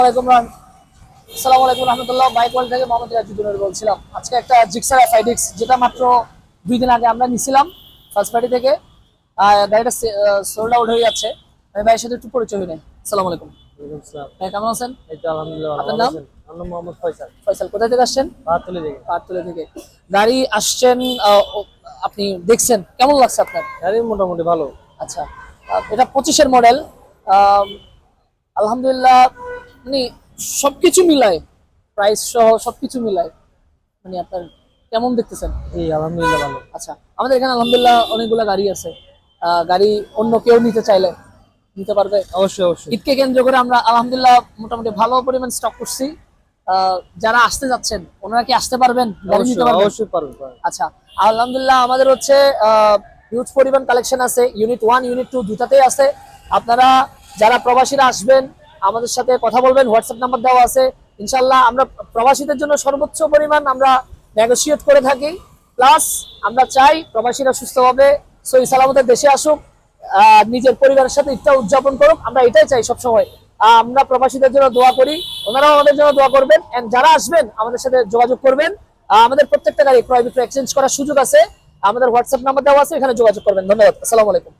আসসালামু আলাইকুম রহমতুল্লাহ। Bike world থেকে মোহাম্মদ রাজুদ্দিন বলছিলাম। আজকে একটা জিক্সার এফআইডিক্স যেটা মাত্র 2 দিন আগে আমরা নিছিলাম ফার্স্ট পার্টি থেকে। গাড়িটা সোল্ড আউট হয়ে যাচ্ছে। আমি ভাইয়ের সাথে একটু পরিচয় হই নাই। আসসালামু আলাইকুম ভাই, কেমন আছেন? এই তো আলহামদুলিল্লাহ ভালো। আপনার নাম? আমার নাম মোহাম্মদ ফয়সাল। ফয়সাল, কোথায় থেকে আসছেন? পাহাড়তলী থেকে। পাহাড়তলী থেকে গাড়ি আসছেন। আপনি দেখছেন, কেমন লাগছে আপনার? গাড়ি মোটামুটি ভালো। আচ্ছা, এটা 25-এর মডেল। আলহামদুলিল্লাহ, মানে সবকিছু মিলায়, প্রাইস সহ সবকিছু মিলায়, মানে আপনার কেমন দেখতেছেন? এই আলহামদুলিল্লাহ ভালো। আচ্ছা, আমাদের এখানে আলহামদুলিল্লাহ অনেকগুলো গাড়ি আছে। গাড়ি অন্য কেউ নিতে চাইলে নিতে পারবে। অবশ্যই অবশ্যই। ঈদকে কেন্দ্র করে আমরা আলহামদুলিল্লাহ মোটামুটি ভালো পরিমাণ স্টক করছি। যারা আসতে যাচ্ছেন ওনারা কি আসতে পারবেন? গাড়ি নিতে পারবেন? অবশ্যই পারবেন। আচ্ছা, আলহামদুলিল্লাহ আমাদের হচ্ছে হিউজ পরিমাণ কালেকশন আছে। ইউনিট 1 ইউনিট 2 দুটাতেই আছে। আপনারা যারা প্রবাসীরা আসবেন আমাদের সাথে কথা বলবেন, হোয়াটসঅ্যাপ নাম্বার দেওয়া আছে। ইনশাল্লাহ আমরা প্রবাসীদের জন্য সর্বোচ্চ পরিমাণ আমরা নেগোশিয়েট করে থাকি। প্লাস আমরা চাই প্রবাসীরা সুস্থভাবে সহি সালামতে দেশে আসুক, নিজের পরিবারের সাথে ঈদটা উদযাপন করুক। আমরা এটাই চাই সবসময়। আমরা প্রবাসীদের জন্য দোয়া করি, ওনারাও আমাদের জন্য দোয়া করবেন। এন্ড যারা আসবেন আমাদের সাথে যোগাযোগ করবেন। আমাদের প্রত্যেকটা গাড়ি ক্রয় বিক্রয় এক্সচেঞ্জ করার সুযোগ আছে। আমাদের হোয়াটসঅ্যাপ নাম্বার দেওয়া আছে, এখানে যোগাযোগ করবেন। ধন্যবাদ। আসসালামু আলাইকুম।